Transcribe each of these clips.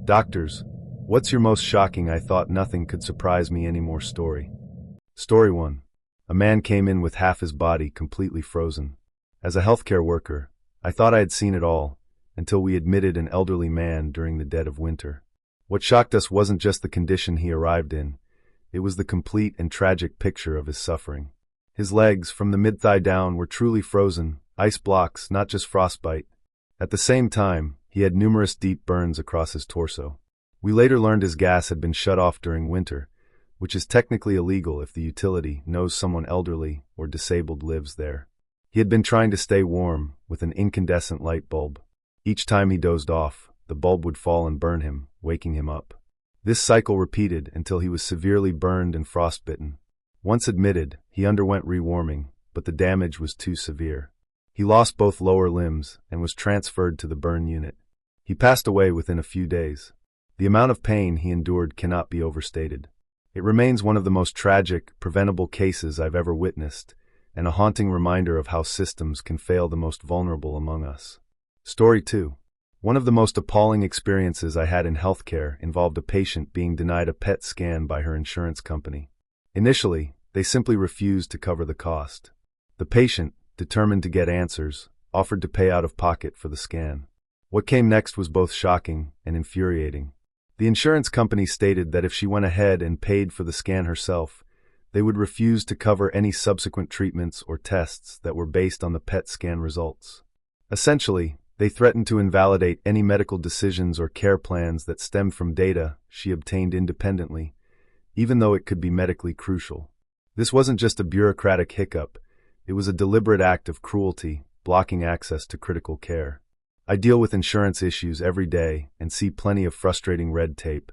Doctors, what's your most shocking I thought nothing could surprise me anymore story? Story 1. A man came in with half his body completely frozen. As a healthcare worker, I thought I had seen it all, until we admitted an elderly man during the dead of winter. What shocked us wasn't just the condition he arrived in, it was the complete and tragic picture of his suffering. His legs, from the mid-thigh down, were truly frozen, ice blocks, not just frostbite. At the same time, he had numerous deep burns across his torso. We later learned his gas had been shut off during winter, which is technically illegal if the utility knows someone elderly or disabled lives there. He had been trying to stay warm with an incandescent light bulb. Each time he dozed off, the bulb would fall and burn him, waking him up. This cycle repeated until he was severely burned and frostbitten. Once admitted, he underwent rewarming, but the damage was too severe. He lost both lower limbs and was transferred to the burn unit. He passed away within a few days. The amount of pain he endured cannot be overstated. It remains one of the most tragic, preventable cases I've ever witnessed, and a haunting reminder of how systems can fail the most vulnerable among us. Story 2. One of the most appalling experiences I had in healthcare involved a patient being denied a PET scan by her insurance company. Initially, they simply refused to cover the cost. The patient, determined to get answers, offered to pay out of pocket for the scan. What came next was both shocking and infuriating. The insurance company stated that if she went ahead and paid for the scan herself, they would refuse to cover any subsequent treatments or tests that were based on the PET scan results. Essentially, they threatened to invalidate any medical decisions or care plans that stemmed from data she obtained independently, even though it could be medically crucial. This wasn't just a bureaucratic hiccup, it was a deliberate act of cruelty, blocking access to critical care. I deal with insurance issues every day and see plenty of frustrating red tape,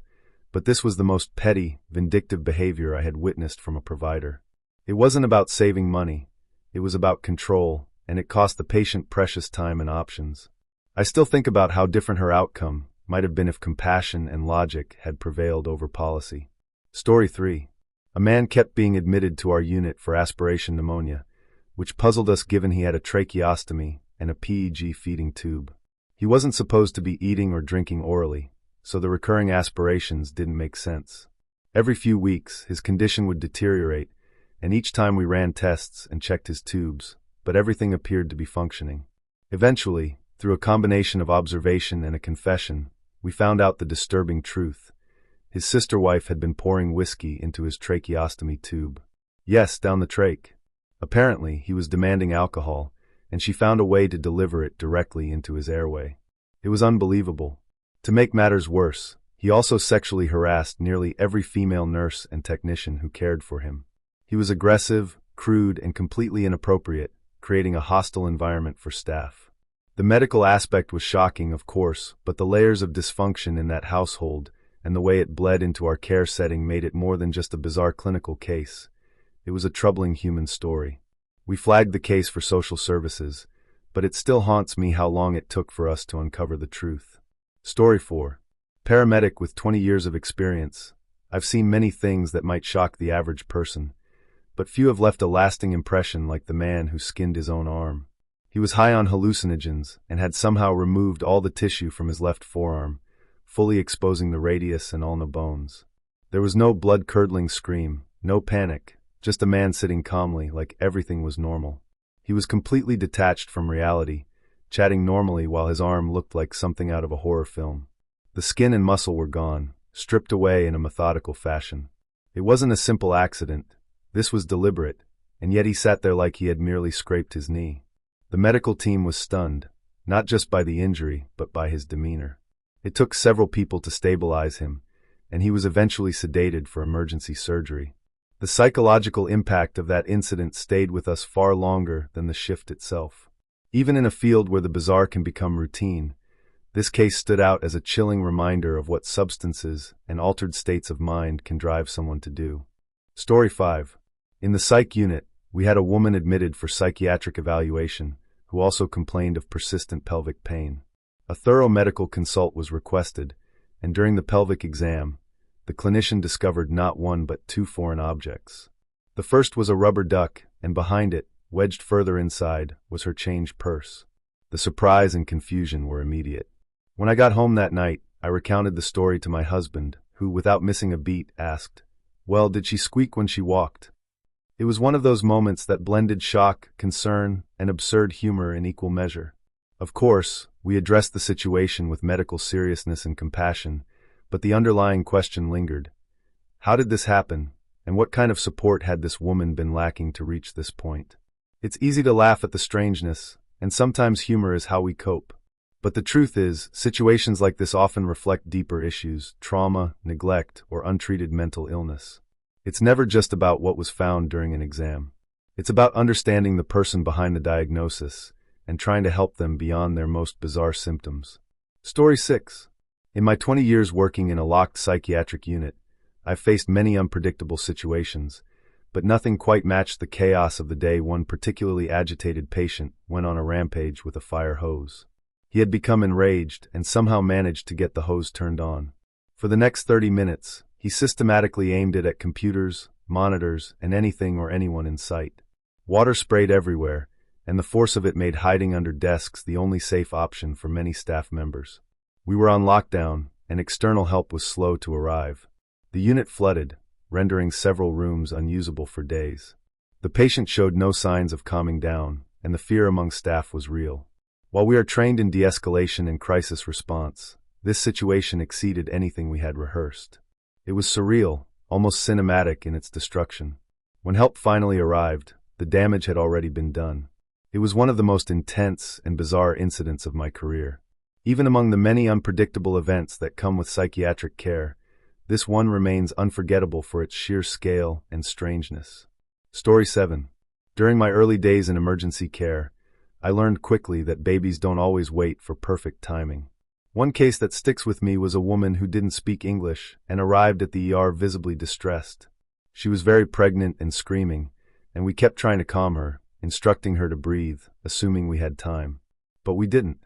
but this was the most petty, vindictive behavior I had witnessed from a provider. It wasn't about saving money, it was about control, and it cost the patient precious time and options. I still think about how different her outcome might have been if compassion and logic had prevailed over policy. Story 3. A man kept being admitted to our unit for aspiration pneumonia, which puzzled us given he had a tracheostomy and a PEG feeding tube. He wasn't supposed to be eating or drinking orally, so the recurring aspirations didn't make sense. Every few weeks, his condition would deteriorate, and each time we ran tests and checked his tubes, but everything appeared to be functioning. Eventually, through a combination of observation and a confession, we found out the disturbing truth. His sister wife had been pouring whiskey into his tracheostomy tube. Yes, down the trach. Apparently, he was demanding alcohol, and she found a way to deliver it directly into his airway. It was unbelievable. To make matters worse, he also sexually harassed nearly every female nurse and technician who cared for him. He was aggressive, crude, and completely inappropriate, creating a hostile environment for staff. The medical aspect was shocking, of course, but the layers of dysfunction in that household and the way it bled into our care setting made it more than just a bizarre clinical case. It was a troubling human story. We flagged the case for social services, but it still haunts me how long it took for us to uncover the truth. Story 4. Paramedic with 20 years of experience. I've seen many things that might shock the average person, but few have left a lasting impression like the man who skinned his own arm. He was high on hallucinogens and had somehow removed all the tissue from his left forearm, fully exposing the radius and ulna bones. There was no blood-curdling scream, no panic, just a man sitting calmly like everything was normal. He was completely detached from reality, chatting normally while his arm looked like something out of a horror film. The skin and muscle were gone, stripped away in a methodical fashion. It wasn't a simple accident. This was deliberate, and yet he sat there like he had merely scraped his knee. The medical team was stunned, not just by the injury, but by his demeanor. It took several people to stabilize him, and he was eventually sedated for emergency surgery. The psychological impact of that incident stayed with us far longer than the shift itself. Even in a field where the bizarre can become routine, this case stood out as a chilling reminder of what substances and altered states of mind can drive someone to do. Story 5. In the psych unit, we had a woman admitted for psychiatric evaluation who also complained of persistent pelvic pain. A thorough medical consult was requested, and during the pelvic exam, the clinician discovered not one but two foreign objects. The first was a rubber duck, and behind it, wedged further inside, was her change purse. The surprise and confusion were immediate. When I got home that night, I recounted the story to my husband, who, without missing a beat, asked, "Well, did she squeak when she walked?" It was one of those moments that blended shock, concern, and absurd humor in equal measure. Of course, we addressed the situation with medical seriousness and compassion, but the underlying question lingered. How did this happen, and what kind of support had this woman been lacking to reach this point? It's easy to laugh at the strangeness, and sometimes humor is how we cope. But the truth is, situations like this often reflect deeper issues: trauma, neglect, or untreated mental illness. It's never just about what was found during an exam. It's about understanding the person behind the diagnosis and trying to help them beyond their most bizarre symptoms. Story 6. In my 20 years working in a locked psychiatric unit, I've faced many unpredictable situations, but nothing quite matched the chaos of the day one particularly agitated patient went on a rampage with a fire hose. He had become enraged and somehow managed to get the hose turned on. For the next 30 minutes, he systematically aimed it at computers, monitors, and anything or anyone in sight. Water sprayed everywhere, and the force of it made hiding under desks the only safe option for many staff members. We were on lockdown, and external help was slow to arrive. The unit flooded, rendering several rooms unusable for days. The patient showed no signs of calming down, and the fear among staff was real. While we are trained in de-escalation and crisis response, this situation exceeded anything we had rehearsed. It was surreal, almost cinematic in its destruction. When help finally arrived, the damage had already been done. It was one of the most intense and bizarre incidents of my career. Even among the many unpredictable events that come with psychiatric care, this one remains unforgettable for its sheer scale and strangeness. Story 7. During my early days in emergency care, I learned quickly that babies don't always wait for perfect timing. One case that sticks with me was a woman who didn't speak English and arrived at the ER visibly distressed. She was very pregnant and screaming, and we kept trying to calm her, instructing her to breathe, assuming we had time. But we didn't.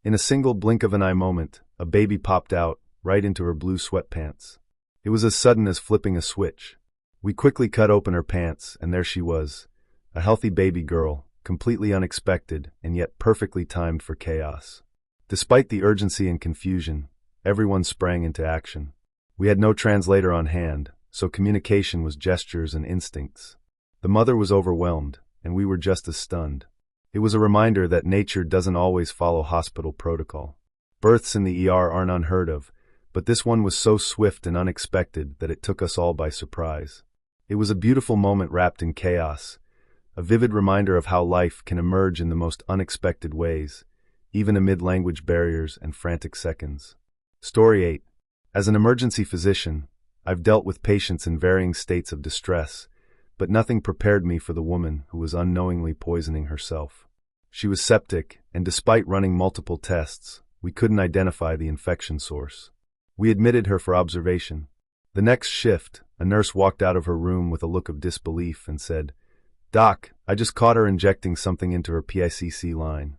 In a single blink of an eye moment, a baby popped out, right into her blue sweatpants. It was as sudden as flipping a switch. We quickly cut open her pants, and there she was, a healthy baby girl, completely unexpected and yet perfectly timed for chaos. Despite the urgency and confusion, everyone sprang into action. We had no translator on hand, so communication was gestures and instincts. The mother was overwhelmed, and we were just as stunned. It was a reminder that nature doesn't always follow hospital protocol. Births in the ER aren't unheard of, but this one was so swift and unexpected that it took us all by surprise. It was a beautiful moment wrapped in chaos, a vivid reminder of how life can emerge in the most unexpected ways, even amid language barriers and frantic seconds. Story 8. As an emergency physician, I've dealt with patients in varying states of distress, but nothing prepared me for the woman who was unknowingly poisoning herself. She was septic, and despite running multiple tests, we couldn't identify the infection source. We admitted her for observation. The next shift, a nurse walked out of her room with a look of disbelief and said, "Doc, I just caught her injecting something into her PICC line."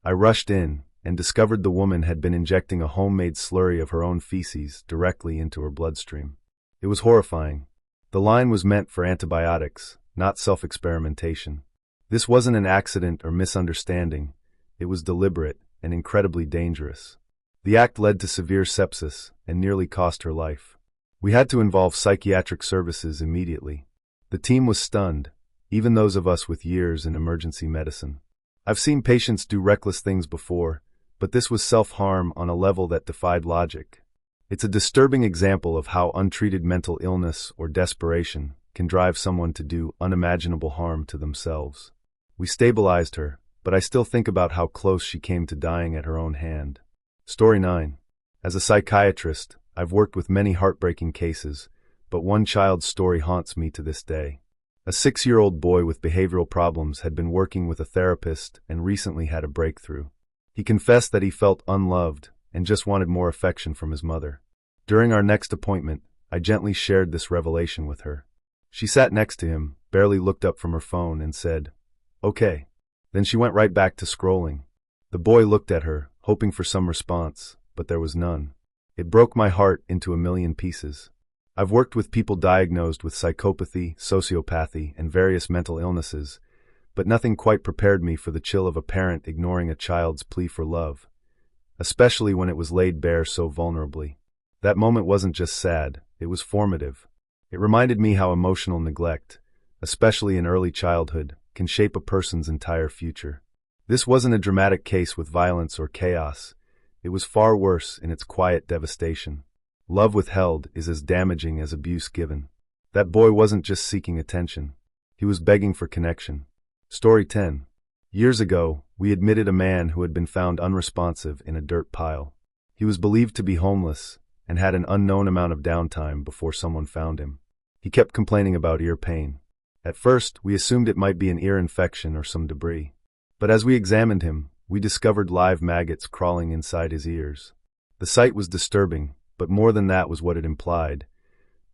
I rushed in and discovered the woman had been injecting a homemade slurry of her own feces directly into her bloodstream. It was horrifying. The line was meant for antibiotics, not self-experimentation. This wasn't an accident or misunderstanding. It was deliberate and incredibly dangerous. The act led to severe sepsis and nearly cost her life. We had to involve psychiatric services immediately. The team was stunned, even those of us with years in emergency medicine. I've seen patients do reckless things before, but this was self-harm on a level that defied logic. It's a disturbing example of how untreated mental illness or desperation can drive someone to do unimaginable harm to themselves. We stabilized her, but I still think about how close she came to dying at her own hand. Story 9. As a psychiatrist, I've worked with many heartbreaking cases, but one child's story haunts me to this day. A 6-year-old boy with behavioral problems had been working with a therapist and recently had a breakthrough. He confessed that he felt unloved and just wanted more affection from his mother. During our next appointment, I gently shared this revelation with her. She sat next to him, barely looked up from her phone, and said, "Okay." Then she went right back to scrolling. The boy looked at her, hoping for some response, but there was none. It broke my heart into a million pieces. I've worked with people diagnosed with psychopathy, sociopathy, and various mental illnesses, but nothing quite prepared me for the chill of a parent ignoring a child's plea for love. especially when it was laid bare so vulnerably. That moment wasn't just sad, it was formative. It reminded me how emotional neglect, especially in early childhood, can shape a person's entire future. This wasn't a dramatic case with violence or chaos. It was far worse in its quiet devastation. Love withheld is as damaging as abuse given. That boy wasn't just seeking attention. He was begging for connection. Story 10. Years ago, we admitted a man who had been found unresponsive in a dirt pile. He was believed to be homeless and had an unknown amount of downtime before someone found him. He kept complaining about ear pain. At first, we assumed it might be an ear infection or some debris. But as we examined him, we discovered live maggots crawling inside his ears. The sight was disturbing, but more than that was what it implied.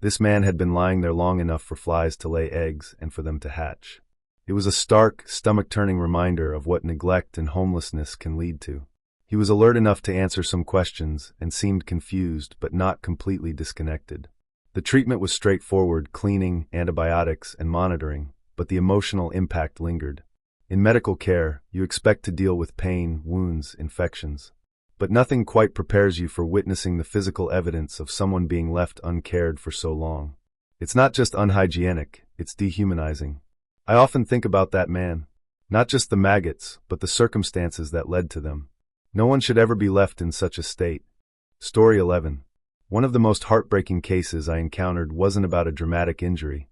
This man had been lying there long enough for flies to lay eggs and for them to hatch. It was a stark, stomach-turning reminder of what neglect and homelessness can lead to. He was alert enough to answer some questions and seemed confused but not completely disconnected. The treatment was straightforward: cleaning, antibiotics, and monitoring, but the emotional impact lingered. In medical care, you expect to deal with pain, wounds, infections. But nothing quite prepares you for witnessing the physical evidence of someone being left uncared for so long. It's not just unhygienic, it's dehumanizing. I often think about that man. Not just the maggots, but the circumstances that led to them. No one should ever be left in such a state. Story 11. One of the most heartbreaking cases I encountered wasn't about a dramatic injury.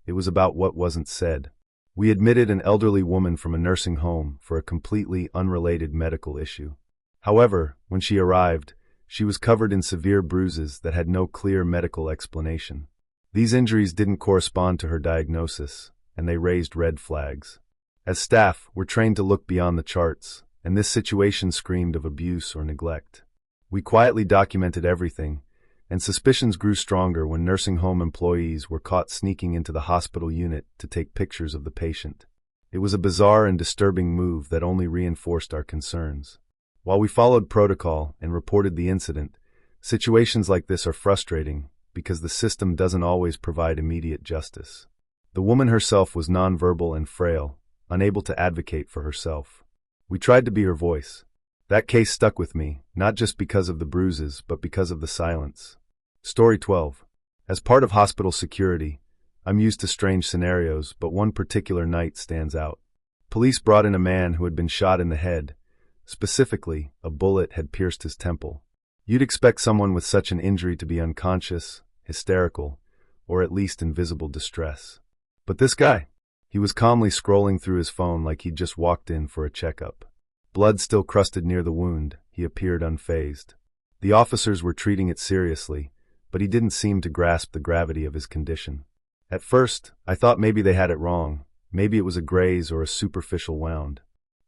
It was about what wasn't said. We admitted an elderly woman from a nursing home for a completely unrelated medical issue. However, when she arrived, she was covered in severe bruises that had no clear medical explanation. These injuries didn't correspond to her diagnosis, and they raised red flags. As staff, we're trained to look beyond the charts, and this situation screamed of abuse or neglect. We quietly documented everything, and suspicions grew stronger when nursing home employees were caught sneaking into the hospital unit to take pictures of the patient. It was a bizarre and disturbing move that only reinforced our concerns. While we followed protocol and reported the incident, situations like this are frustrating because the system doesn't always provide immediate justice. The woman herself was nonverbal and frail, unable to advocate for herself. We tried to be her voice. That case stuck with me, not just because of the bruises, but because of the silence. Story 12. As part of hospital security, I'm used to strange scenarios, but one particular night stands out. Police brought in a man who had been shot in the head. Specifically, a bullet had pierced his temple. You'd expect someone with such an injury to be unconscious, hysterical, or at least in visible distress. But this guy, he was calmly scrolling through his phone like he'd just walked in for a checkup. Blood still crusted near the wound, he appeared unfazed. The officers were treating it seriously, but he didn't seem to grasp the gravity of his condition. At first, I thought maybe they had it wrong, maybe it was a graze or a superficial wound.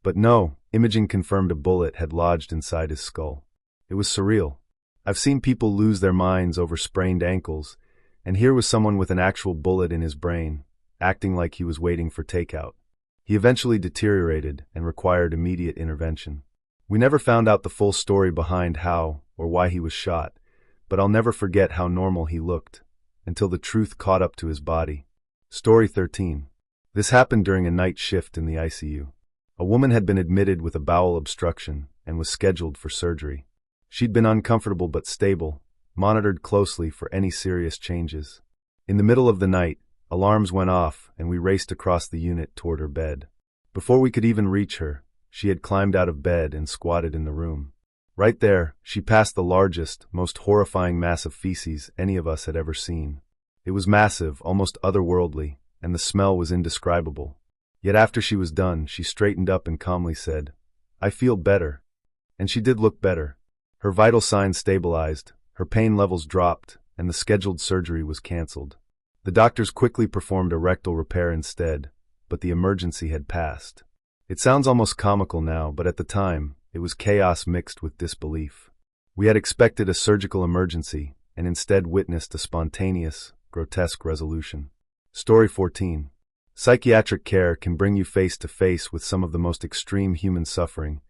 But no, imaging confirmed a bullet had lodged inside his skull. It was surreal. I've seen people lose their minds over sprained ankles, and here was someone with an actual bullet in his brain, acting like he was waiting for takeout. He eventually deteriorated and required immediate intervention. We never found out the full story behind how or why he was shot, but I'll never forget how normal he looked, until the truth caught up to his body. Story 13. This happened during a night shift in the ICU. A woman had been admitted with a bowel obstruction and was scheduled for surgery. She'd been uncomfortable but stable, monitored closely for any serious changes. In the middle of the night, alarms went off and we raced across the unit toward her bed. Before we could even reach her, she had climbed out of bed and squatted in the room. Right there, she passed the largest, most horrifying mass of feces any of us had ever seen. It was massive, almost otherworldly, and the smell was indescribable. Yet after she was done, she straightened up and calmly said, "I feel better." And she did look better. Her vital signs stabilized, her pain levels dropped, and the scheduled surgery was canceled. The doctors quickly performed a rectal repair instead, but the emergency had passed. It sounds almost comical now, but at the time, it was chaos mixed with disbelief. We had expected a surgical emergency, and instead witnessed a spontaneous, grotesque resolution. Story 14. Psychiatric care can bring you face to face with some of the most extreme human suffering,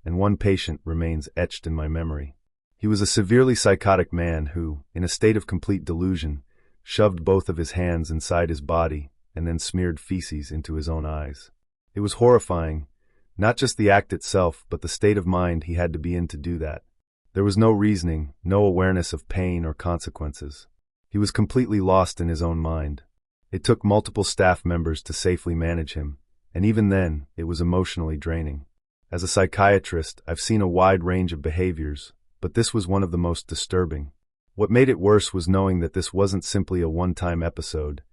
and one patient remains etched in my memory. He was a severely psychotic man who, in a state of complete delusion, shoved both of his hands inside his body and then smeared feces into his own eyes. It was horrifying, Not just the act itself, but the state of mind he had to be in to do that. There was no reasoning, no awareness of pain or consequences. He was completely lost in his own mind. It took multiple staff members to safely manage him, and even then, it was emotionally draining. As a psychiatrist, I've seen a wide range of behaviors, but this was one of the most disturbing. What made it worse was knowing that this wasn't simply a one-time episode.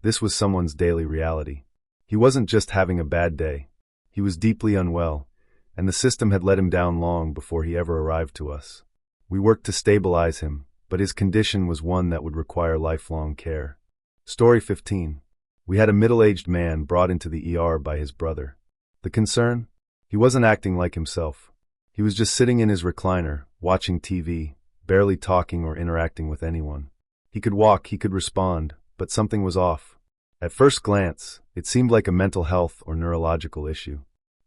This was someone's daily reality. He wasn't just having a bad day. He was deeply unwell, and the system had let him down long before he ever arrived to us. We worked to stabilize him, but his condition was one that would require lifelong care. Story 15. We had a middle-aged man brought into the ER by his brother. The concern? He wasn't acting like himself. He was just sitting in his recliner, watching TV, barely talking or interacting with anyone. He could walk, he could respond, but something was off. At first glance, it seemed like a mental health or neurological issue.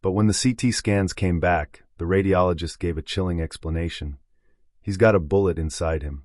But when the CT scans came back, the radiologist gave a chilling explanation. He's got a bullet inside him.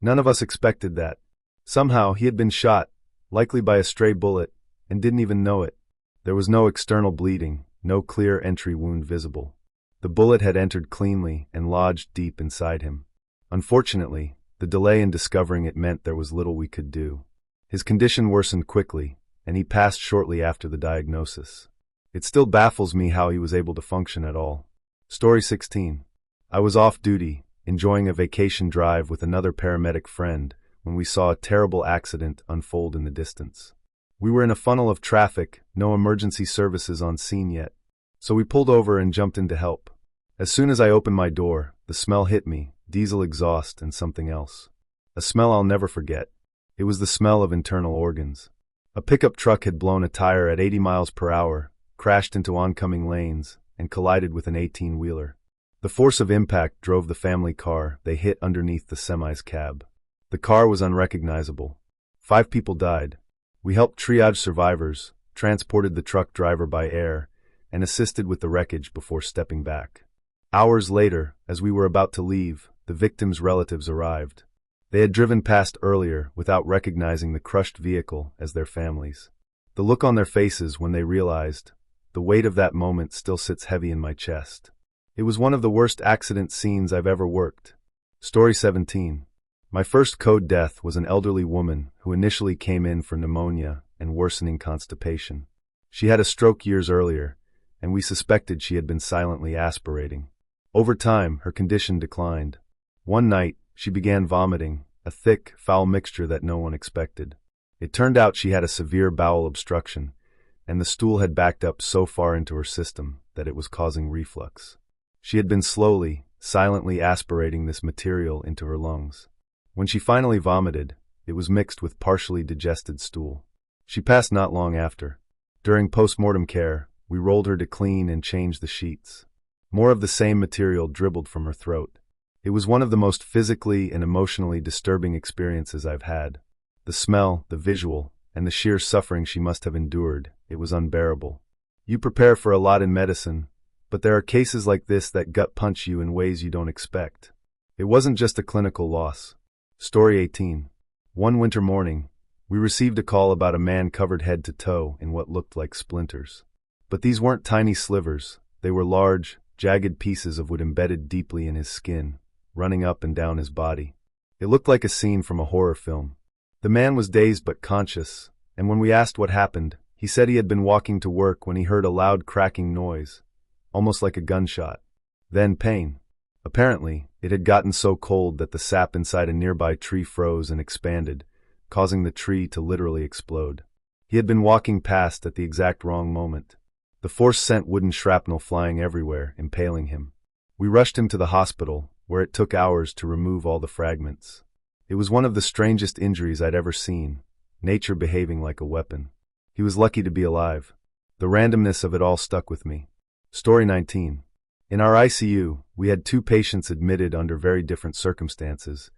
None of us expected that. Somehow, he had been shot, likely by a stray bullet, and didn't even know it. There was no external bleeding, no clear entry wound visible. The bullet had entered cleanly and lodged deep inside him. Unfortunately, the delay in discovering it meant there was little we could do. His condition worsened quickly, and he passed shortly after the diagnosis. It still baffles me how he was able to function at all. Story 16. I was off duty, enjoying a vacation drive with another paramedic friend, when we saw a terrible accident unfold in the distance. We were in a funnel of traffic, no emergency services on scene yet. So we pulled over and jumped in to help. As soon as I opened my door, the smell hit me, diesel exhaust and something else. A smell I'll never forget. It was the smell of internal organs. A pickup truck had blown a tire at 80 miles per hour, crashed into oncoming lanes, and collided with an 18-wheeler. The force of impact drove the family car they hit underneath the semi's cab. The car was unrecognizable. 5 people died. We helped triage survivors, transported the truck driver by air, and assisted with the wreckage before stepping back. Hours later, as we were about to leave, the victims' relatives arrived. They had driven past earlier without recognizing the crushed vehicle as their families. The look on their faces when they realized, the weight of that moment still sits heavy in my chest. It was one of the worst accident scenes I've ever worked. Story 17. My first code death was an elderly woman who initially came in for pneumonia and worsening constipation. She had a stroke years earlier, and we suspected she had been silently aspirating. Over time, her condition declined. One night, she began vomiting, a thick, foul mixture that no one expected. It turned out she had a severe bowel obstruction, and the stool had backed up so far into her system that it was causing reflux. She had been slowly, silently aspirating this material into her lungs. When she finally vomited, it was mixed with partially digested stool. She passed not long after. During post-mortem care, we rolled her to clean and change the sheets. More of the same material dribbled from her throat. It was one of the most physically and emotionally disturbing experiences I've had. The smell, the visual, and the sheer suffering she must have endured, it was unbearable. You prepare for a lot in medicine, but there are cases like this that gut punch you in ways you don't expect. It wasn't just a clinical loss. Story 18. One winter morning, we received a call about a man covered head to toe in what looked like splinters. But these weren't tiny slivers, they were large, jagged pieces of wood embedded deeply in his skin, running up and down his body. It looked like a scene from a horror film. The man was dazed but conscious, and when we asked what happened, he said he had been walking to work when he heard a loud cracking noise, almost like a gunshot. Then pain. Apparently, it had gotten so cold that the sap inside a nearby tree froze and expanded, causing the tree to literally explode. He had been walking past at the exact wrong moment. The force sent wooden shrapnel flying everywhere, impaling him. We rushed him to the hospital, where it took hours to remove all the fragments. It was one of the strangest injuries I'd ever seen, nature behaving like a weapon. He was lucky to be alive. The randomness of it all stuck with me. Story 19. In our ICU, we had 2 patients admitted under very different circumstances,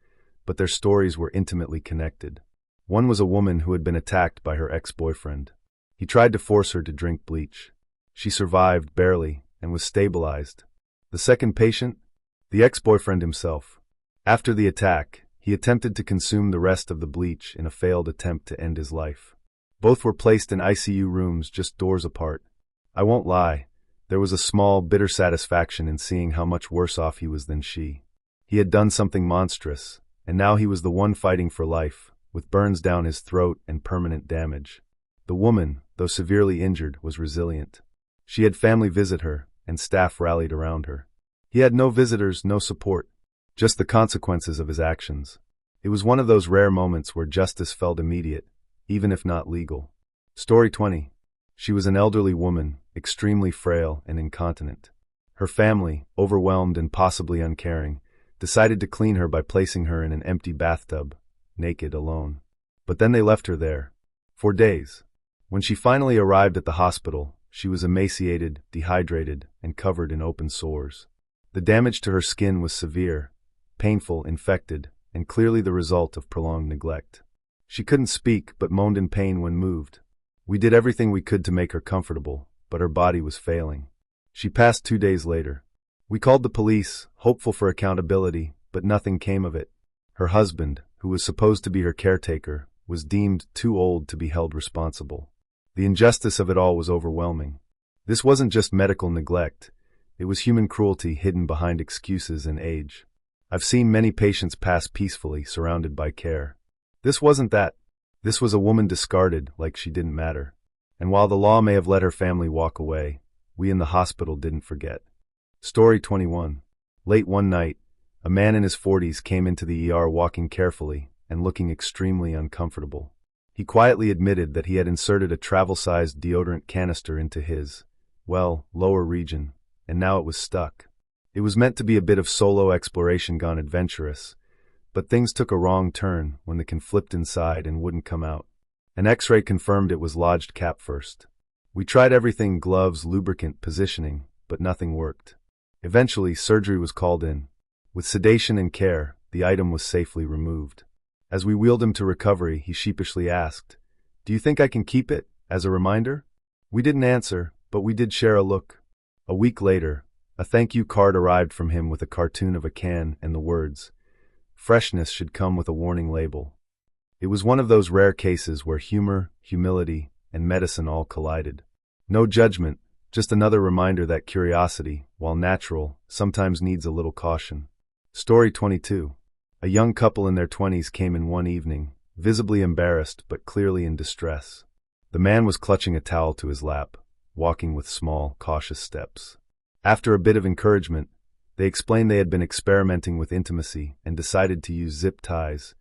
but their stories were intimately connected. One was a woman who had been attacked by her ex-boyfriend. He tried to force her to drink bleach. She survived, barely, and was stabilized. The second patient? The ex-boyfriend himself. After the attack, he attempted to consume the rest of the bleach in a failed attempt to end his life. Both were placed in ICU rooms just doors apart. I won't lie, There was a small, bitter satisfaction in seeing how much worse off he was than she. He had done something monstrous, and now he was the one fighting for life, with burns down his throat and permanent damage. The woman, though severely injured, was resilient. She had family visit her, and staff rallied around her. He had no visitors, no support, just the consequences of his actions. It was one of those rare moments where justice felt immediate, even if not legal. Story 20. She was an elderly woman, extremely frail and incontinent. Her family, overwhelmed and possibly uncaring, decided to clean her by placing her in an empty bathtub, naked, alone. But then they left her there. For days. When she finally arrived at the hospital, she was emaciated, dehydrated, and covered in open sores. The damage to her skin was severe, painful, infected, and clearly the result of prolonged neglect. She couldn't speak but moaned in pain when moved. We did everything we could to make her comfortable, but her body was failing. She passed 2 days later. We called the police, hopeful for accountability, but nothing came of it. Her husband, who was supposed to be her caretaker, was deemed too old to be held responsible. The injustice of it all was overwhelming. This wasn't just medical neglect, it was human cruelty hidden behind excuses and age. I've seen many patients pass peacefully, surrounded by care. This wasn't that. This was a woman discarded like she didn't matter. And while the law may have let her family walk away, we in the hospital didn't forget. Story 21. Late one night, a man in his 40s came into the ER walking carefully and looking extremely uncomfortable. He quietly admitted that he had inserted a travel-sized deodorant canister into his, lower region, and now it was stuck. It was meant to be a bit of solo exploration gone adventurous, but things took a wrong turn when the can flipped inside and wouldn't come out. An X-ray confirmed it was lodged cap first. We tried everything: gloves, lubricant, positioning, but nothing worked. Eventually, surgery was called in. With sedation and care, the item was safely removed. As we wheeled him to recovery, he sheepishly asked, "Do you think I can keep it, as a reminder?" We didn't answer, but we did share a look. A week later, a thank you card arrived from him with a cartoon of a can and the words, "Freshness should come with a warning label." It was one of those rare cases where humor, humility, and medicine all collided. No judgment, just another reminder that curiosity, while natural, sometimes needs a little caution. Story 22. A young couple in their 20s came in one evening, visibly embarrassed but clearly in distress. The man was clutching a towel to his lap, walking with small, cautious steps. After a bit of encouragement, they explained they had been experimenting with intimacy and decided to use zip ties,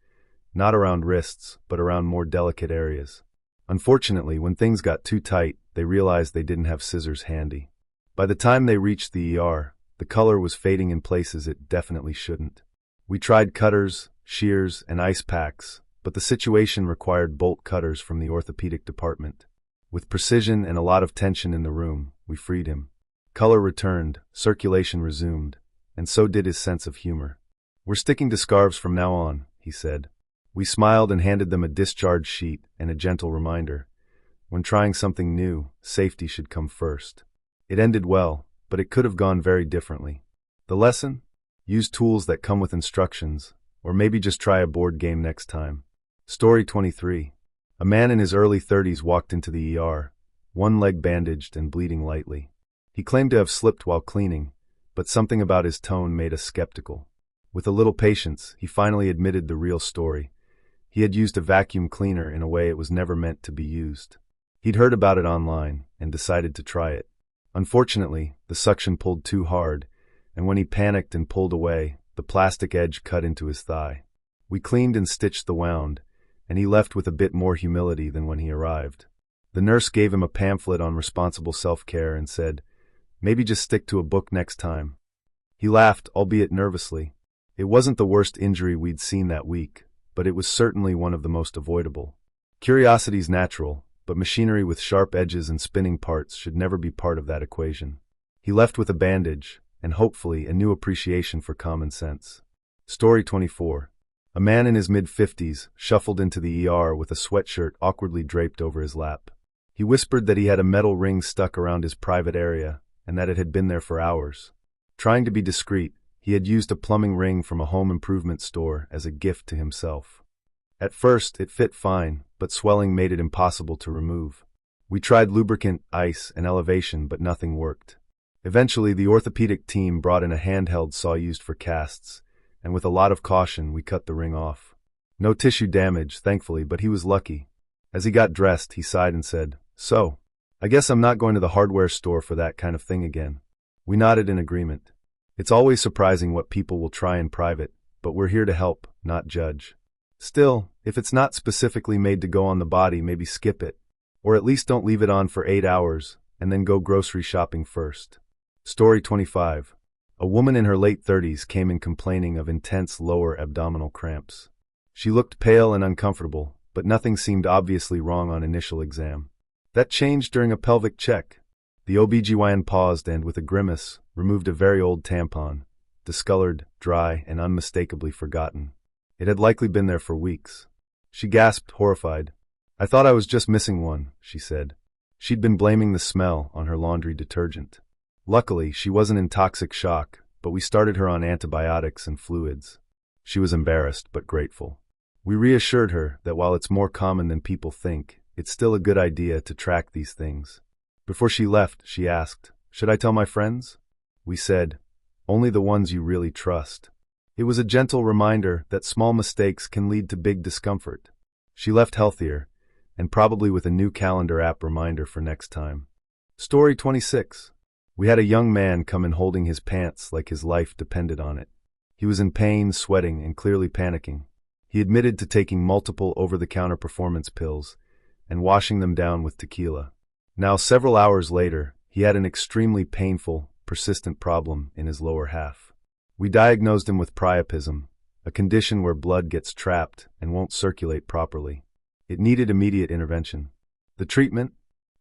not around wrists, but around more delicate areas. Unfortunately, when things got too tight, they realized they didn't have scissors handy. By the time they reached the ER, the color was fading in places it definitely shouldn't. We tried cutters, shears, and ice packs, but the situation required bolt cutters from the orthopedic department. With precision and a lot of tension in the room, we freed him. Color returned, circulation resumed, and so did his sense of humor. "We're sticking to scarves from now on," he said. We smiled and handed them a discharge sheet and a gentle reminder. When trying something new, safety should come first. It ended well, but it could have gone very differently. The lesson? Use tools that come with instructions, or maybe just try a board game next time. Story 23. A man in his early 30s walked into the ER, one leg bandaged and bleeding lightly. He claimed to have slipped while cleaning, but something about his tone made us skeptical. With a little patience, he finally admitted the real story. He had used a vacuum cleaner in a way it was never meant to be used. He'd heard about it online and decided to try it. Unfortunately, the suction pulled too hard, and when he panicked and pulled away, the plastic edge cut into his thigh. We cleaned and stitched the wound, and he left with a bit more humility than when he arrived. The nurse gave him a pamphlet on responsible self-care and said, "Maybe just stick to a book next time." He laughed, albeit nervously. It wasn't the worst injury we'd seen that week, but it was certainly one of the most avoidable. Curiosity's natural, but machinery with sharp edges and spinning parts should never be part of that equation. He left with a bandage, and hopefully a new appreciation for common sense. Story 24. A man in his mid-50s shuffled into the ER with a sweatshirt awkwardly draped over his lap. He whispered that he had a metal ring stuck around his private area, and that it had been there for hours. Trying to be discreet, he had used a plumbing ring from a home improvement store as a gift to himself. At first, it fit fine, but swelling made it impossible to remove. We tried lubricant, ice, and elevation, but nothing worked. Eventually, the orthopedic team brought in a handheld saw used for casts, and with a lot of caution, we cut the ring off. No tissue damage, thankfully, but he was lucky. As he got dressed, he sighed and said, "So, I guess I'm not going to the hardware store for that kind of thing again." We nodded in agreement. It's always surprising what people will try in private, but we're here to help, not judge. Still, if it's not specifically made to go on the body, maybe skip it. Or at least don't leave it on for 8 hours, and then go grocery shopping first. Story 25. A woman in her late 30s came in complaining of intense lower abdominal cramps. She looked pale and uncomfortable, but nothing seemed obviously wrong on initial exam. That changed during a pelvic check. The OBGYN paused and, with a grimace, removed a very old tampon, discolored, dry, and unmistakably forgotten. It had likely been there for weeks. She gasped, horrified. "I thought I was just missing one," she said. She'd been blaming the smell on her laundry detergent. Luckily, she wasn't in toxic shock, but we started her on antibiotics and fluids. She was embarrassed but grateful. We reassured her that while it's more common than people think, it's still a good idea to track these things. Before she left, she asked, "Should I tell my friends?" We said, "Only the ones you really trust." It was a gentle reminder that small mistakes can lead to big discomfort. She left healthier, and probably with a new calendar app reminder for next time. Story 26. We had a young man come in holding his pants like his life depended on it. He was in pain, sweating, and clearly panicking. He admitted to taking multiple over-the-counter performance pills and washing them down with tequila. Now, several hours later, he had an extremely painful, persistent problem in his lower half. We diagnosed him with priapism, a condition where blood gets trapped and won't circulate properly. It needed immediate intervention. The treatment?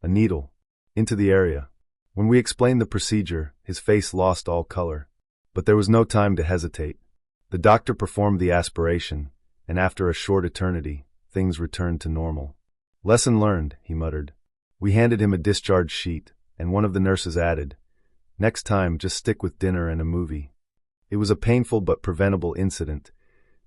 A needle. Into the area. When we explained the procedure, his face lost all color. But there was no time to hesitate. The doctor performed the aspiration, and after a short eternity, things returned to normal. "Lesson learned," he muttered. We handed him a discharge sheet, and one of the nurses added, "Next time, just stick with dinner and a movie." It was a painful but preventable incident,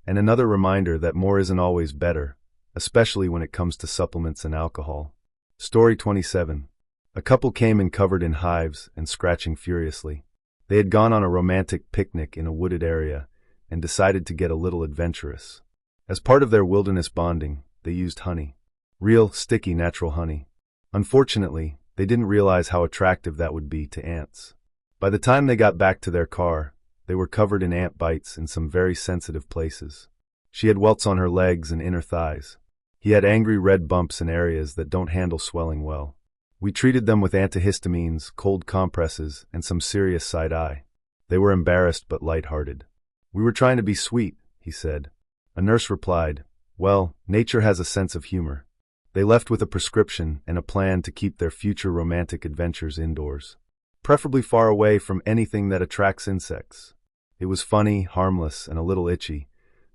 and another reminder that more isn't always better, especially when it comes to supplements and alcohol. Story 27. A couple came in covered in hives and scratching furiously. They had gone on a romantic picnic in a wooded area and decided to get a little adventurous. As part of their wilderness bonding, they used honey. Real, sticky, natural honey. Unfortunately, they didn't realize how attractive that would be to ants. By the time they got back to their car, they were covered in ant bites in some very sensitive places. She had welts on her legs and inner thighs. He had angry red bumps in areas that don't handle swelling well. We treated them with antihistamines, cold compresses, and some serious side-eye. They were embarrassed but light-hearted. "We were trying to be sweet," he said. A nurse replied, "Well, nature has a sense of humor." They left with a prescription and a plan to keep their future romantic adventures indoors, preferably far away from anything that attracts insects. It was funny, harmless, and a little itchy,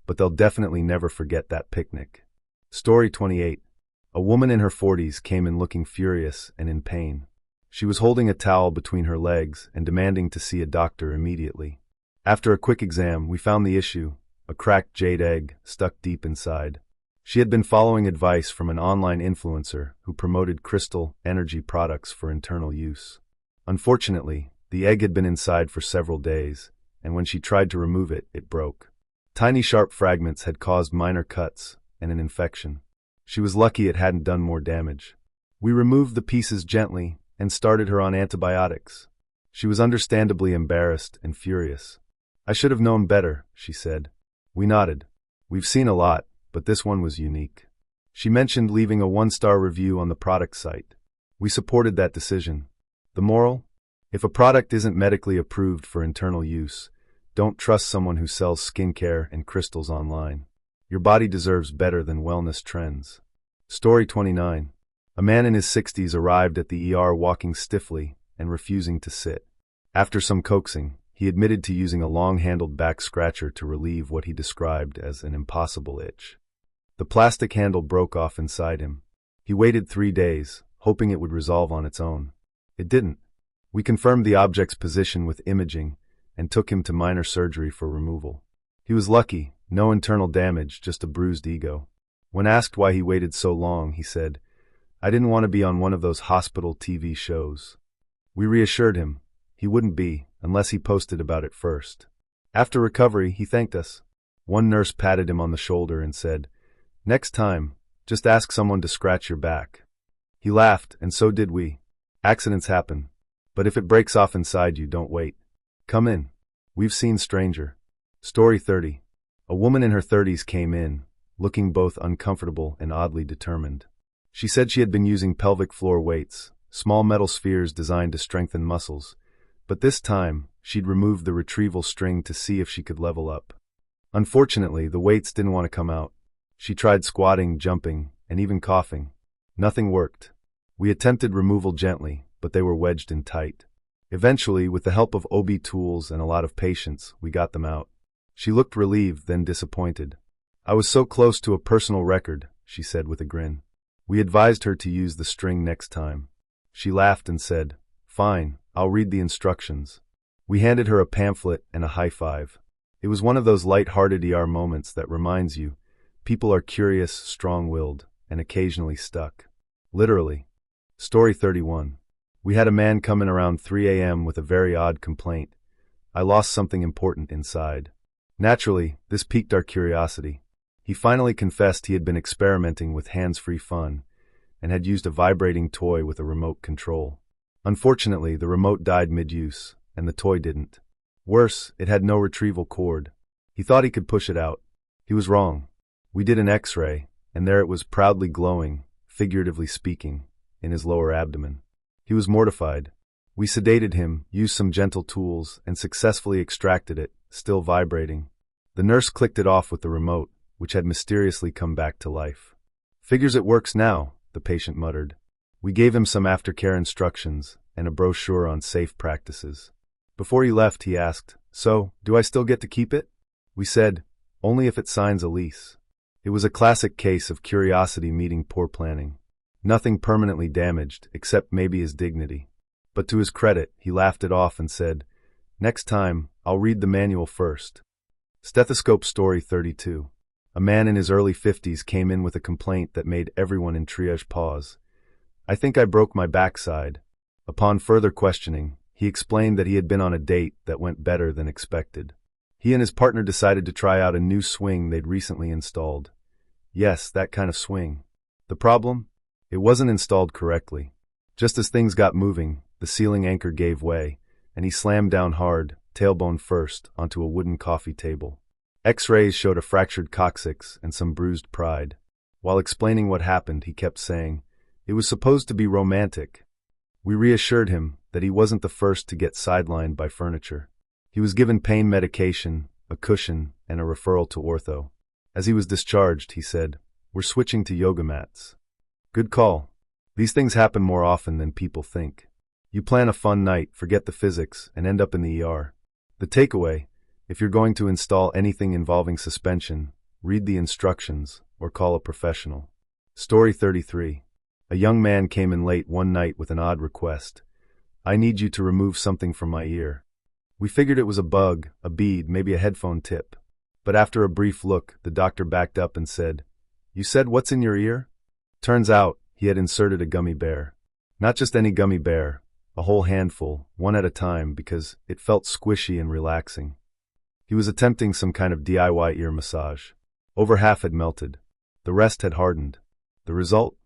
but they'll definitely never forget that picnic. Story 28. A woman in her 40s came in looking furious and in pain. She was holding a towel between her legs and demanding to see a doctor immediately. After a quick exam, we found the issue, a cracked jade egg stuck deep inside. She had been following advice from an online influencer who promoted crystal energy products for internal use. Unfortunately, the egg had been inside for several days, and when she tried to remove it, it broke. Tiny sharp fragments had caused minor cuts and an infection. She was lucky it hadn't done more damage. We removed the pieces gently and started her on antibiotics. She was understandably embarrassed and furious. "I should have known better," she said. We nodded. "We've seen a lot, but this one was unique." She mentioned leaving a 1-star review on the product site. We supported that decision. The moral? If a product isn't medically approved for internal use, don't trust someone who sells skincare and crystals online. Your body deserves better than wellness trends. Story 29. A man in his 60s arrived at the ER walking stiffly and refusing to sit. After some coaxing, he admitted to using a long-handled back scratcher to relieve what he described as an impossible itch. The plastic handle broke off inside him. He waited 3 days, hoping it would resolve on its own. It didn't. We confirmed the object's position with imaging and took him to minor surgery for removal. He was lucky. No internal damage, just a bruised ego. When asked why he waited so long, he said, "I didn't want to be on one of those hospital TV shows." We reassured him, He wouldn't be, unless he posted about it first. After recovery, he thanked us. One nurse patted him on the shoulder and said, "Next time, just ask someone to scratch your back." He laughed, and so did we. Accidents happen. But if it breaks off inside you, don't wait. Come in. We've seen stranger. Story 30. A woman in her 30s came in, looking both uncomfortable and oddly determined. She said she had been using pelvic floor weights, small metal spheres designed to strengthen muscles, but this time, she'd removed the retrieval string to see if she could level up. Unfortunately, the weights didn't want to come out. She tried squatting, jumping, and even coughing. Nothing worked. We attempted removal gently, but they were wedged in tight. Eventually, with the help of OB tools and a lot of patience, we got them out. She looked relieved, then disappointed. "I was so close to a personal record," she said with a grin. We advised her to use the string next time. She laughed and said, "Fine, I'll read the instructions." We handed her a pamphlet and a high five. It was one of those light-hearted moments that reminds you, people are curious, strong-willed, and occasionally stuck. Literally. Story 31. We had a man come in around 3 a.m. with a very odd complaint. "I lost something important inside." Naturally, this piqued our curiosity. He finally confessed he had been experimenting with hands-free fun and had used a vibrating toy with a remote control. Unfortunately, the remote died mid-use, and the toy didn't. Worse, it had no retrieval cord. He thought he could push it out. He was wrong. We did an X-ray, and there it was proudly glowing, figuratively speaking, in his lower abdomen. He was mortified. We sedated him, used some gentle tools, and successfully extracted it, still vibrating. The nurse clicked it off with the remote, which had mysteriously come back to life. "Figures it works now," the patient muttered. We gave him some aftercare instructions and a brochure on safe practices. Before he left, he asked, "So, do I still get to keep it?" We said, "Only if it signs a lease." It was a classic case of curiosity meeting poor planning. Nothing permanently damaged, except maybe his dignity. But to his credit, he laughed it off and said, "Next time, I'll read the manual first." Stethoscope Story 32. A man in his early 50s came in with a complaint that made everyone in triage pause. "I think I broke my backside." Upon further questioning, he explained that he had been on a date that went better than expected. He and his partner decided to try out a new swing they'd recently installed. Yes, that kind of swing. The problem? It wasn't installed correctly. Just as things got moving, the ceiling anchor gave way, and he slammed down hard, tailbone first, onto a wooden coffee table. X-rays showed a fractured coccyx and some bruised pride. While explaining what happened, he kept saying, "It was supposed to be romantic." We reassured him that he wasn't the first to get sidelined by furniture. He was given pain medication, a cushion, and a referral to ortho. As he was discharged, he said, "We're switching to yoga mats." Good call. These things happen more often than people think. You plan a fun night, forget the physics, and end up in the ER. The takeaway: if you're going to install anything involving suspension, read the instructions or call a professional. Story 33. A young man came in late one night with an odd request. "I need you to remove something from my ear." We figured it was a bug, a bead, maybe a headphone tip. But after a brief look, the doctor backed up and said, "You said what's in your ear?" Turns out, he had inserted a gummy bear. Not just any gummy bear, a whole handful, one at a time, because it felt squishy and relaxing. He was attempting some kind of DIY ear massage. Over half had melted. The rest had hardened. The result?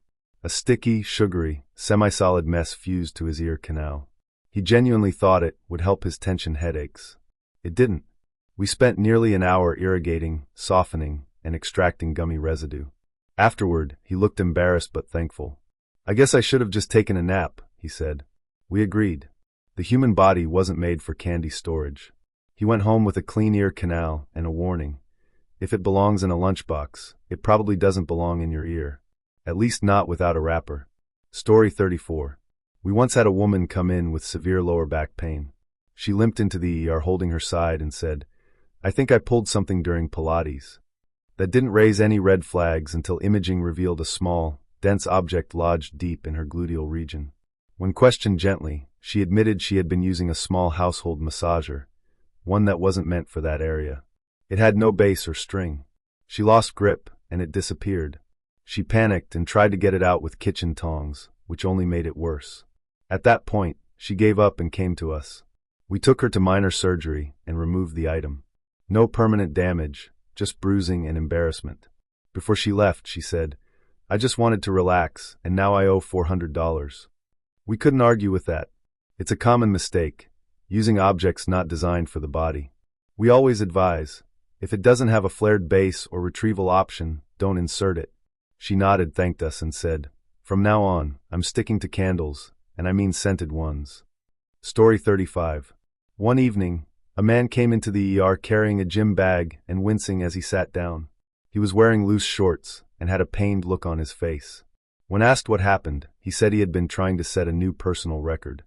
A sticky, sugary, semi-solid mess fused to his ear canal. He genuinely thought it would help his tension headaches. It didn't. We spent nearly an hour irrigating, softening, and extracting gummy residue. Afterward, he looked embarrassed but thankful. "I guess I should have just taken a nap," he said. We agreed. The human body wasn't made for candy storage. He went home with a clean ear canal and a warning. If it belongs in a lunchbox, it probably doesn't belong in your ear. At least not without a wrapper. Story 34. We once had a woman come in with severe lower back pain. She limped into the ER holding her side and said, "I think I pulled something during Pilates." That didn't raise any red flags until imaging revealed a small, dense object lodged deep in her gluteal region. When questioned gently, she admitted she had been using a small household massager, one that wasn't meant for that area. It had no base or string. She lost grip, and it disappeared. She panicked and tried to get it out with kitchen tongs, which only made it worse. At that point, she gave up and came to us. We took her to minor surgery and removed the item. No permanent damage, just bruising and embarrassment. Before she left, she said, "I just wanted to relax, and now I owe $400. We couldn't argue with that. It's a common mistake, using objects not designed for the body. We always advise, if it doesn't have a flared base or retrieval option, don't insert it." She nodded, thanked us, and said, "From now on, I'm sticking to candles, and I mean scented ones." Story 35. One evening, a man came into the ER carrying a gym bag and wincing as he sat down. He was wearing loose shorts and had a pained look on his face. When asked what happened, he said he had been trying to set a new personal record.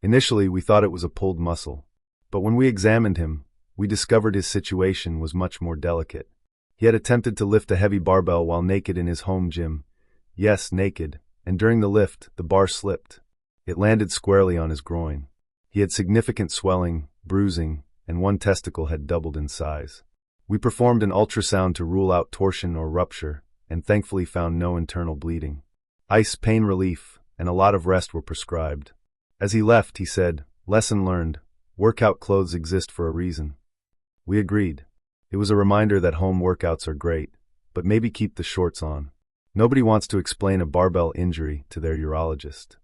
Initially, we thought it was a pulled muscle, but when we examined him, we discovered his situation was much more delicate. He had attempted to lift a heavy barbell while naked in his home gym. Yes, naked, and during the lift, the bar slipped. It landed squarely on his groin. He had significant swelling, bruising, and one testicle had doubled in size. We performed an ultrasound to rule out torsion or rupture, and thankfully found no internal bleeding. Ice pain relief and a lot of rest were prescribed. As he left, he said, "Lesson learned, workout clothes exist for a reason." We agreed. It was a reminder that home workouts are great, but maybe keep the shorts on. Nobody wants to explain a barbell injury to their urologist.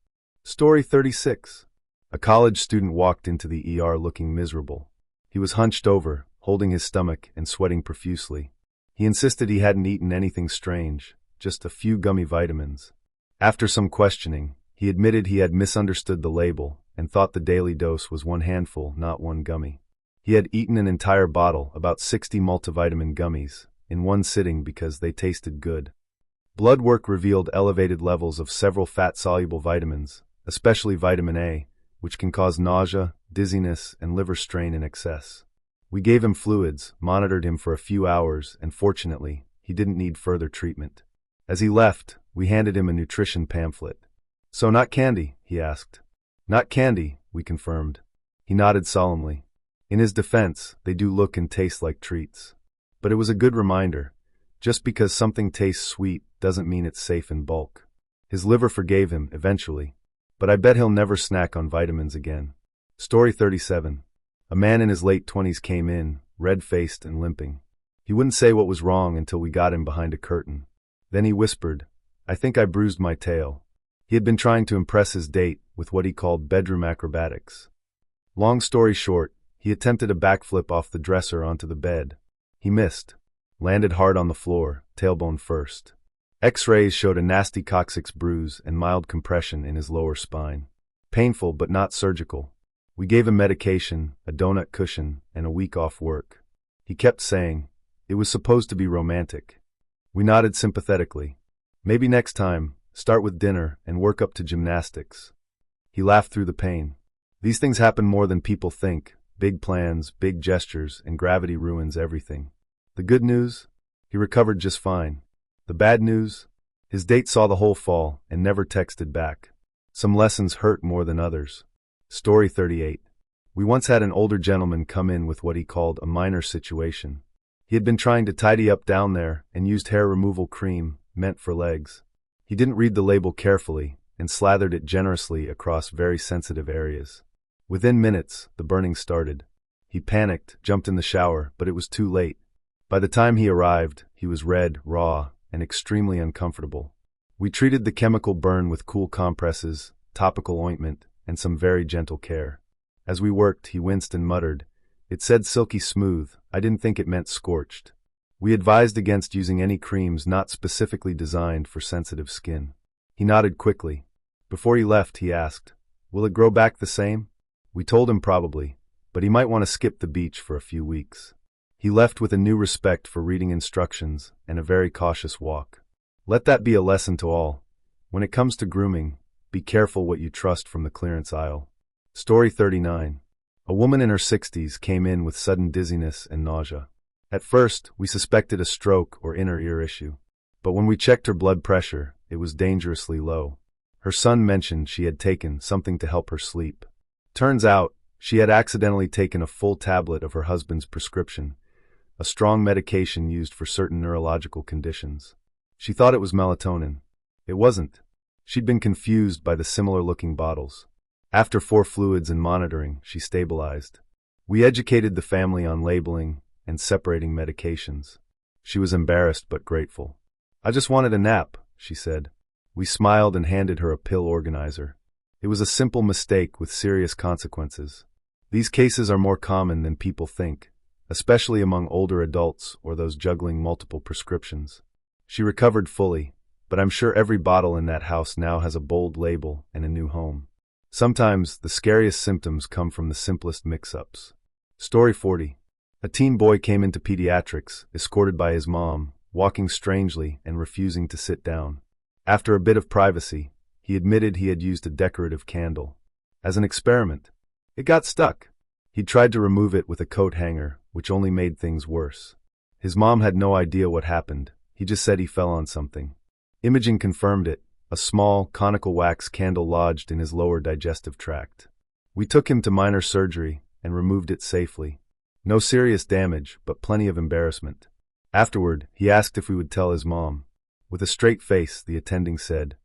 Story 36. A college student walked into the ER looking miserable. He was hunched over, holding his stomach and sweating profusely. He insisted he hadn't eaten anything strange, just a few gummy vitamins. After some questioning, he admitted he had misunderstood the label and thought the daily dose was one handful, not one gummy. He had eaten an entire bottle, about 60 multivitamin gummies, in one sitting because they tasted good. Blood work revealed elevated levels of several fat-soluble vitamins, especially vitamin A, which can cause nausea, dizziness, and liver strain in excess. We gave him fluids, monitored him for a few hours, and fortunately, he didn't need further treatment. As he left, we handed him a nutrition pamphlet. "So not candy?" he asked. "Not candy," we confirmed. He nodded solemnly. In his defense, they do look and taste like treats. But it was a good reminder. Just because something tastes sweet doesn't mean it's safe in bulk. His liver forgave him, eventually. But I bet he'll never snack on vitamins again. Story 37. A man in his late 20s came in, red-faced and limping. He wouldn't say what was wrong until we got him behind a curtain. Then he whispered, "I think I bruised my tail." He had been trying to impress his date with what he called bedroom acrobatics. Long story short, he attempted a backflip off the dresser onto the bed. He missed, landed hard on the floor, tailbone first. X-rays showed a nasty coccyx bruise and mild compression in his lower spine. Painful but not surgical. We gave him medication, a donut cushion, and a week off work. He kept saying, "It was supposed to be romantic." We nodded sympathetically. "Maybe next time, start with dinner and work up to gymnastics." He laughed through the pain. These things happen more than people think. Big plans, big gestures, and gravity ruins everything. The good news? He recovered just fine. The bad news? His date saw the whole fall and never texted back. Some lessons hurt more than others. Story 38. We once had an older gentleman come in with what he called a minor situation. He had been trying to tidy up down there and used hair removal cream, meant for legs. He didn't read the label carefully and slathered it generously across very sensitive areas. Within minutes, the burning started. He panicked, jumped in the shower, but it was too late. By the time he arrived, he was red, raw, and extremely uncomfortable. We treated the chemical burn with cool compresses, topical ointment, and some very gentle care. As we worked, he winced and muttered, "It said silky smooth, I didn't think it meant scorched." We advised against using any creams not specifically designed for sensitive skin. He nodded quickly. Before he left, he asked, "Will it grow back the same?" We told him probably, but he might want to skip the beach for a few weeks. He left with a new respect for reading instructions and a very cautious walk. Let that be a lesson to all. When it comes to grooming, be careful what you trust from the clearance aisle. Story 39. A woman in her 60s came in with sudden dizziness and nausea. At first, we suspected a stroke or inner ear issue. But when we checked her blood pressure, it was dangerously low. Her son mentioned she had taken something to help her sleep. Turns out, she had accidentally taken a full tablet of her husband's prescription, a strong medication used for certain neurological conditions. She thought it was melatonin. It wasn't. She'd been confused by the similar-looking bottles. After 4 fluids and monitoring, she stabilized. We educated the family on labeling and separating medications. She was embarrassed but grateful. "I just wanted a nap," she said. We smiled and handed her a pill organizer. It was a simple mistake with serious consequences. These cases are more common than people think, especially among older adults or those juggling multiple prescriptions. She recovered fully, but I'm sure every bottle in that house now has a bold label and a new home. Sometimes the scariest symptoms come from the simplest mix-ups. Story 40. A teen boy came into pediatrics, escorted by his mom, walking strangely and refusing to sit down. After a bit of privacy, he admitted he had used a decorative candle. As an experiment, it got stuck. He tried to remove it with a coat hanger, which only made things worse. His mom had no idea what happened. He just said he fell on something. Imaging confirmed it. A small, conical wax candle lodged in his lower digestive tract. We took him to minor surgery and removed it safely. No serious damage, but plenty of embarrassment. Afterward, he asked if we would tell his mom. With a straight face, the attending said,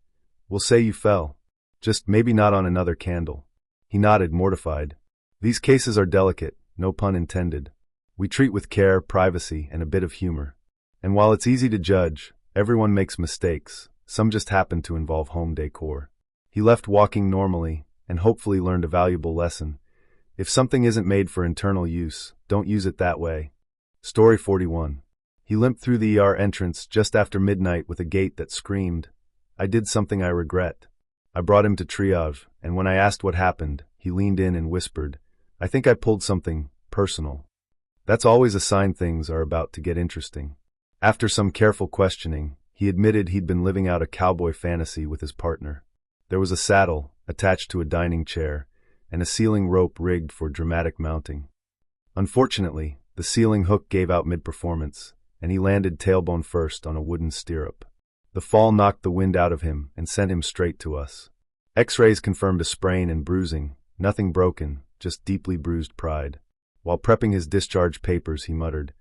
"We'll say you fell. Just maybe not on another candle." He nodded, mortified. These cases are delicate, no pun intended. We treat with care, privacy, and a bit of humor. And while it's easy to judge, everyone makes mistakes. Some just happen to involve home decor. He left walking normally, and hopefully learned a valuable lesson. If something isn't made for internal use, don't use it that way. Story 41. He limped through the ER entrance just after midnight with a gait that screamed, "I did something I regret." I brought him to triage, and when I asked what happened, he leaned in and whispered, "I think I pulled something personal." That's always a sign things are about to get interesting. After some careful questioning, he admitted he'd been living out a cowboy fantasy with his partner. There was a saddle attached to a dining chair and a ceiling rope rigged for dramatic mounting. Unfortunately, the ceiling hook gave out mid-performance, and he landed tailbone first on a wooden stirrup. The fall knocked the wind out of him and sent him straight to us. X-rays confirmed a sprain and bruising, nothing broken, just deeply bruised pride. While prepping his discharge papers, he muttered,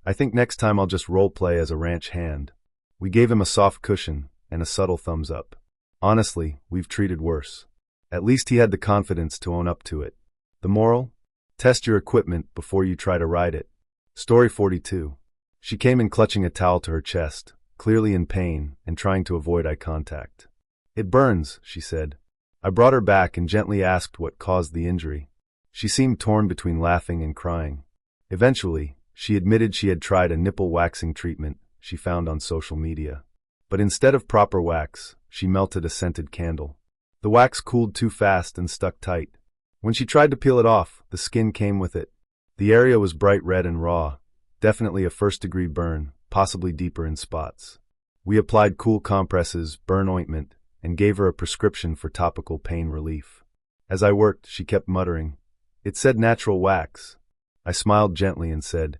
"I think next time I'll just role-play as a ranch hand." We gave him a soft cushion and a subtle thumbs up. Honestly, we've treated worse. At least he had the confidence to own up to it. The moral? Test your equipment before you try to ride it. Story 42. She came in clutching a towel to her chest, clearly in pain and trying to avoid eye contact. "It burns," she said. I brought her back and gently asked what caused the injury. She seemed torn between laughing and crying. Eventually, she admitted she had tried a nipple waxing treatment she found on social media. But instead of proper wax, she melted a scented candle. The wax cooled too fast and stuck tight. When she tried to peel it off, the skin came with it. The area was bright red and raw, definitely a first-degree burn, possibly deeper in spots. We applied cool compresses, burn ointment, and gave her a prescription for topical pain relief. As I worked, she kept muttering, "It said natural wax." I smiled gently and said,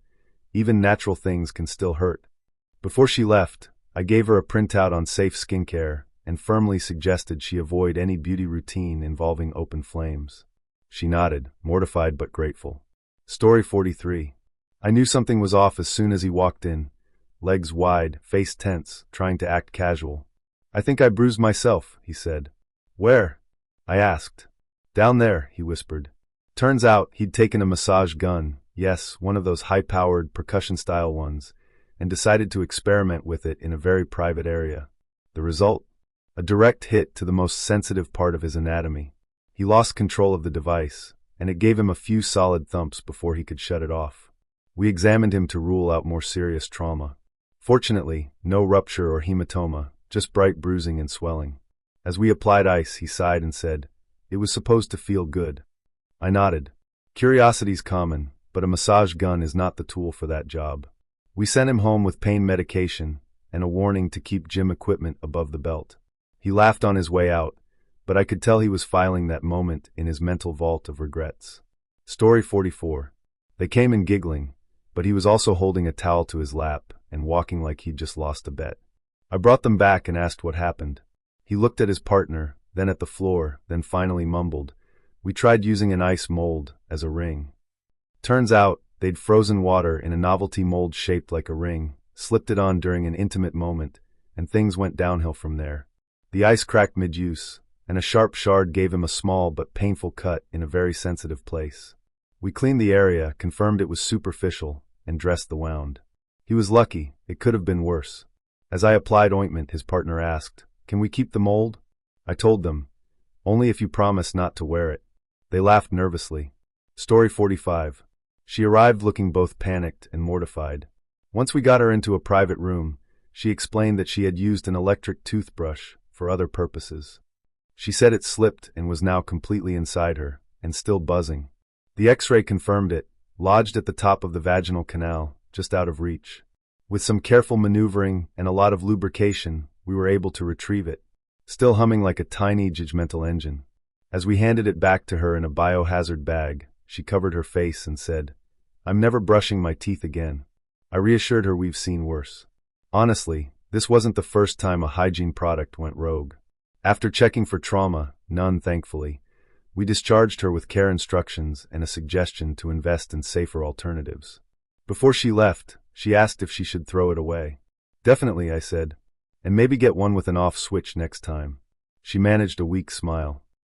"Even natural things can still hurt." Before she left, I gave her a printout on safe skincare and firmly suggested she avoid any beauty routine involving open flames. She nodded, mortified but grateful. Story 43. I knew something was off as soon as he walked in, legs wide, face tense, trying to act casual. "I think I bruised myself," he said. "Where?" I asked. "Down there," he whispered. Turns out he'd taken a massage gun, yes, one of those high-powered, percussion-style ones, and decided to experiment with it in a very private area. The result? A direct hit to the most sensitive part of his anatomy. He lost control of the device, and it gave him a few solid thumps before he could shut it off. We examined him to rule out more serious trauma. Fortunately, no rupture or hematoma, just bright bruising and swelling. As we applied ice, he sighed and said, "It was supposed to feel good." I nodded. Curiosity's common, but a massage gun is not the tool for that job. We sent him home with pain medication and a warning to keep gym equipment above the belt. He laughed on his way out, but I could tell he was filing that moment in his mental vault of regrets. Story 44. They came in giggling, but he was also holding a towel to his lap and walking like he'd just lost a bet. I brought them back and asked what happened. He looked at his partner, then at the floor, then finally mumbled, "We tried using an ice mold as a ring." Turns out, they'd frozen water in a novelty mold shaped like a ring, slipped it on during an intimate moment, and things went downhill from there. The ice cracked mid-use, and a sharp shard gave him a small but painful cut in a very sensitive place. We cleaned the area, confirmed it was superficial, and dressed the wound. He was lucky, it could have been worse. As I applied ointment, his partner asked, "Can we keep the mold?" I told them, "Only if you promise not to wear it." They laughed nervously. Story 45. She arrived looking both panicked and mortified. Once we got her into a private room, she explained that she had used an electric toothbrush for other purposes. She said it slipped and was now completely inside her, and still buzzing. The X-ray confirmed it, lodged at the top of the vaginal canal, just out of reach. With some careful maneuvering and a lot of lubrication, we were able to retrieve it, still humming like a tiny judgmental engine. As we handed it back to her in a biohazard bag, she covered her face and said, "I'm never brushing my teeth again." I reassured her we've seen worse. Honestly, this wasn't the first time a hygiene product went rogue. After checking for trauma, none thankfully, we discharged her with care instructions and a suggestion to invest in safer alternatives. Before she left, she asked if she should throw it away. "Definitely," I said, "and maybe get one with an off switch next time." She managed a weak smile.